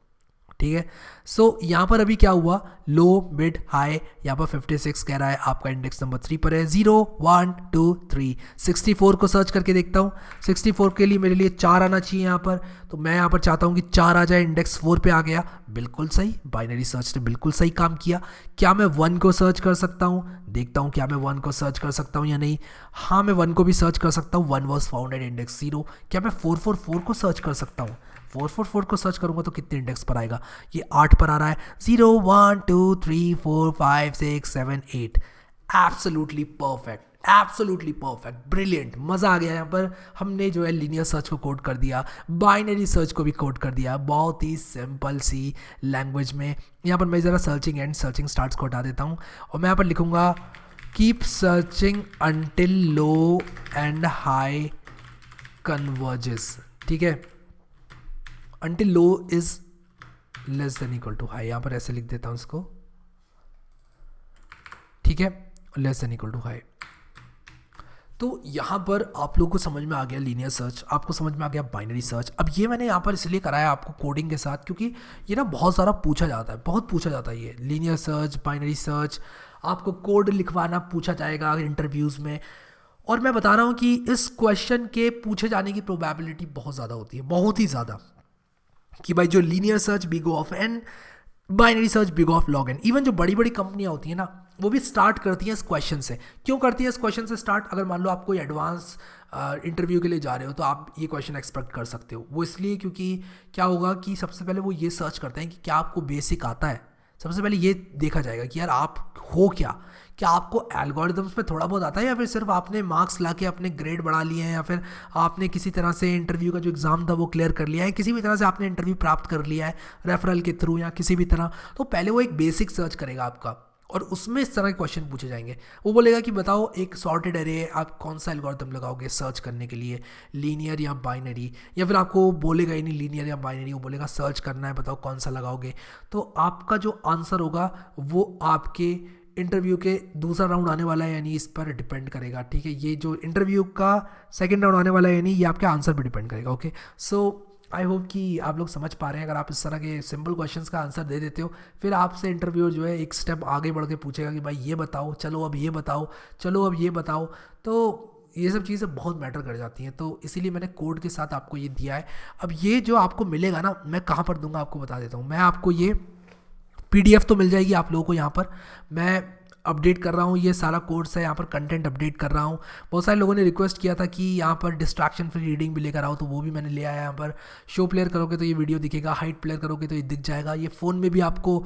S1: ठीक है। सो यहाँ पर अभी क्या हुआ, लो मिड हाई, यहाँ पर 56 कह रहा है आपका इंडेक्स नंबर 3 पर है। 0 1 2 3 64 को सर्च करके देखता हूँ। 64 के लिए मेरे लिए 4 आना चाहिए यहाँ पर, तो मैं यहाँ पर चाहता हूँ कि 4 आ जाए। इंडेक्स 4 पे आ गया, बिल्कुल सही, बाइनरी सर्च ने बिल्कुल सही काम किया। क्या मैं 1 को सर्च कर सकता हूँ, देखता हूँ क्या मैं 1 को सर्च कर सकता हूँ या नहीं। हाँ मैं 1 को भी सर्च कर सकता हूँ, 1 वॉज फाउंड एट इंडेक्स 0। क्या मैं 444 को सर्च कर सकता हूँ, 444 को सर्च करूंगा तो कितने इंडेक्स पर आएगा, ये 8 पर आ रहा है। 0 1 2 3 4 5 6 7 8। Absolutely perfect, absolutely perfect, brilliant, मज़ा आ गया। यहाँ पर हमने जो है लीनियर सर्च को कोड कर दिया, बाइनरी सर्च को भी कोड कर दिया, बहुत ही सिंपल सी लैंग्वेज में। यहाँ पर मैं ज़रा सर्चिंग एंड सर्चिंग स्टार्ट्स को हटा देता हूँ और मैं यहाँ पर लिखूँगा keep searching until low and high converges, ठीक है। Until low is less than equal to high, यहाँ पर ऐसे लिख देता हूँ इसको, ठीक है, less than equal to high. तो यहाँ पर आप लोगों को समझ में आ गया लीनियर सर्च, आपको समझ में आ गया बाइनरी सर्च। अब ये मैंने यहाँ पर इसलिए कराया आपको कोडिंग के साथ, क्योंकि ये ना बहुत सारा पूछा जाता है, बहुत पूछा जाता है ये लीनियर सर्च, बाइनरी सर्च। आपको कोड लिखवाना पूछा जाएगा इंटरव्यूज़ में, और मैं बता रहा हूँ कि इस क्वेश्चन के पूछे जाने की प्रोबेबिलिटी बहुत ज़्यादा होती है, बहुत ही ज़्यादा, कि भाई जो linear search big of and binary search big of log N. Even जो बड़ी बड़ी कंपनियां होती हैं ना, वो भी स्टार्ट करती हैं इस क्वेश्चन से। क्यों करती हैं इस क्वेश्चन से स्टार्ट, अगर मान लो आप कोई एडवांस इंटरव्यू के लिए जा रहे हो तो आप ये क्वेश्चन एक्सपेक्ट कर सकते हो। वो इसलिए क्योंकि क्या होगा कि सबसे पहले वो ये सर्च करते हैं कि क्या आपको बेसिक आता है। सबसे पहले ये देखा जाएगा कि यार आप हो क्या आपको एल्गोरिदम्स पे थोड़ा बहुत आता है, या फिर सिर्फ आपने मार्क्स ला के अपने ग्रेड बढ़ा लिए हैं, या फिर आपने किसी तरह से इंटरव्यू का जो एग्ज़ाम था वो क्लियर कर लिया है, किसी भी तरह से आपने इंटरव्यू प्राप्त कर लिया है रेफरल के थ्रू या किसी भी तरह। तो पहले वो एक बेसिक सर्च करेगा आपका, और उसमें इस तरह के क्वेश्चन पूछे जाएंगे। वो बोलेगा कि बताओ एक सॉर्टेड एरे आप कौन सा एल्गोरिथम लगाओगे सर्च करने के लिए, लीनियर या बाइनरी, या फिर आपको बोलेगा ही नहीं लीनियर या बाइनरी, वो बोलेगा सर्च करना है, बताओ कौन सा लगाओगे। तो आपका जो आंसर होगा वो आपके इंटरव्यू के दूसरा राउंड आने वाला है यानी इस पर डिपेंड करेगा, ठीक है। ये जो इंटरव्यू का सेकंड राउंड आने वाला है यानी ये आपके आंसर पर डिपेंड करेगा, ओके। सो आई होप कि आप लोग समझ पा रहे हैं। अगर आप इस तरह के सिंपल क्वेश्चंस का आंसर दे देते हो, फिर आपसे इंटरव्यू जो है एक स्टेप आगे बढ़ के पूछेगा कि भाई ये बताओ, चलो अब ये बताओ, चलो अब ये बताओ। तो ये सब चीज़ें बहुत मैटर कर जाती हैं, तो इसीलिए मैंने कोड के साथ आपको ये दिया है। अब ये जो आपको मिलेगा ना, मैं कहाँ पर दूंगा आपको बता देता हूँ। मैं आपको ये PDF तो मिल जाएगी आप लोगों को, यहाँ पर मैं अपडेट कर रहा हूँ, ये सारा कोर्स है, यहाँ पर कंटेंट अपडेट कर रहा हूँ। बहुत सारे लोगों ने रिक्वेस्ट किया था कि यहाँ पर डिस्ट्रैक्शन फ्री रीडिंग भी लेकर आओ, तो वो भी मैंने ले आया। यहाँ पर शो प्लेयर करोगे तो ये वीडियो दिखेगा, हाइड प्लेयर करोगे तो ये दिख जाएगा, ये फ़ोन में भी आपको।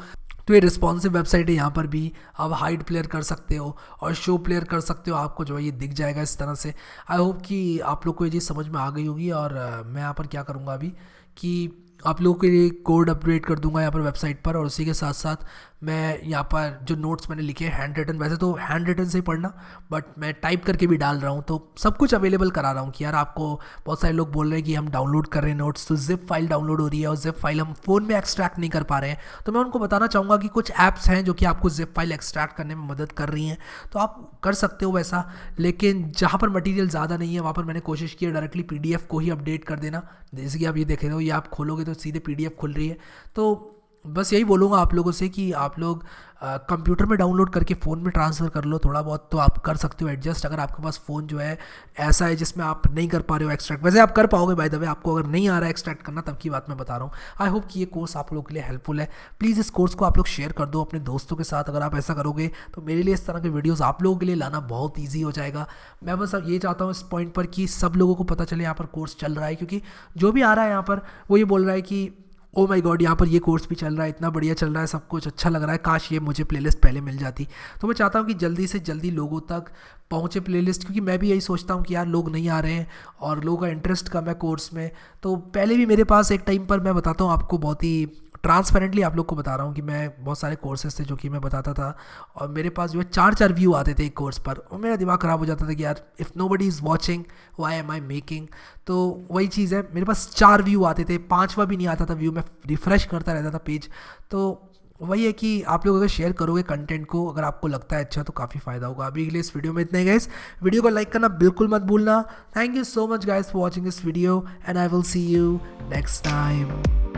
S1: तो ये रिस्पॉन्सिव वेबसाइट है, यहाँ पर भी आप हाइड प्लेयर कर सकते हो और शो प्लेयर कर सकते हो, आपको जो है ये दिख जाएगा इस तरह से। आई होप कि आप लोग को ये चीज़ समझ में आ गई होगी। और मैं यहाँ पर क्या करूँगा अभी कि आप लोगों के लिए कोड अपडेट कर दूंगा यहाँ पर वेबसाइट पर, और उसी के साथ साथ मैं यहाँ पर जो नोट्स मैंने लिखे हैं हैंड रिटन, वैसे तो हैंड रिटन से ही पढ़ना, बट मैं टाइप करके भी डाल रहा हूँ, तो सब कुछ अवेलेबल करा रहा हूँ कि यार आपको बहुत सारे लोग बोल रहे हैं कि हम डाउनलोड कर रहे हैं नोट्स, तो जिप फाइल डाउनलोड हो रही है और जिप फाइल हम फ़ोन में एक्सट्रैक्ट नहीं कर पा रहे हैं। तो मैं उनको बताना चाहूँगा कि कुछ ऐप्स हैं जो कि आपको जिप फाइल एक्सट्रैक्ट करने में मदद कर रही हैं, तो आप कर सकते हो वैसा। लेकिन जहाँ पर मटीरियल ज़्यादा नहीं है वहाँ पर मैंने कोशिश की है डायरेक्टली PDF को ही अपडेट कर देना। जैसे कि आप ये देख रहे हो, ये आप खोलोगे तो सीधे PDF खुल रही है। तो बस यही बोलूँगा आप लोगों से कि आप लोग कंप्यूटर में डाउनलोड करके फ़ोन में ट्रांसफ़र कर लो, थोड़ा बहुत तो आप कर सकते हो एडजस्ट, अगर आपके पास फ़ोन जो है ऐसा है जिसमें आप नहीं कर पा रहे हो एक्सट्रैक्ट। वैसे आप कर पाओगे बाय द वे, आपको अगर नहीं आ रहा है एक्सट्रैक्ट करना तब की बात मैं बता रहा हूँ। आई होप कि ये कोर्स आप लोगों के लिए हेल्पफुल है। प्लीज़ इस कोर्स को आप लोग शेयर कर दो अपने दोस्तों के साथ। अगर आप ऐसा करोगे तो मेरे लिए इस तरह के वीडियोज़ आप लोगों के लिए लाना बहुत ईजी हो जाएगा। मैं बस अब ये चाहता हूँ इस पॉइंट पर कि सब लोगों को पता चले यहाँ पर कोर्स चल रहा है, क्योंकि जो भी आ रहा है यहाँ पर वो ये बोल रहा है कि ओ माय गॉड यहाँ पर ये कोर्स भी चल रहा है, इतना बढ़िया चल रहा है, सब कुछ अच्छा लग रहा है, काश ये मुझे प्लेलिस्ट पहले मिल जाती। तो मैं चाहता हूँ कि जल्दी से जल्दी लोगों तक पहुँचे प्लेलिस्ट, क्योंकि मैं भी यही सोचता हूँ कि यार लोग नहीं आ रहे हैं और लोगों का इंटरेस्ट कम है कोर्स में। तो पहले भी मेरे पास एक टाइम पर, मैं बताता हूँ आपको बहुत ही ट्रांसपेरेंटली आप लोग को बता रहा हूँ कि मैं बहुत सारे कोर्सेज थे जो कि मैं बताता था और मेरे पास जो है 4 व्यू आते थे एक कोर्स पर और मेरा दिमाग ख़राब हो जाता था कि यार if nobody is watching why am I making. तो वही चीज़ है, मेरे पास 4 व्यू आते थे, 5वां भी नहीं आता था व्यू, मैं रिफ़्रेश करता रहता था पेज। तो वही है कि आप लोग अगर शेयर करोगे कंटेंट को, अगर आपको लगता है अच्छा तो काफ़ी फ़ायदा होगा। अभी के लिए इस वीडियो में इतना ही गाइस, वीडियो को लाइक करना बिल्कुल मत भूलना। Thank you so much guys for watching this video and I will see you next time.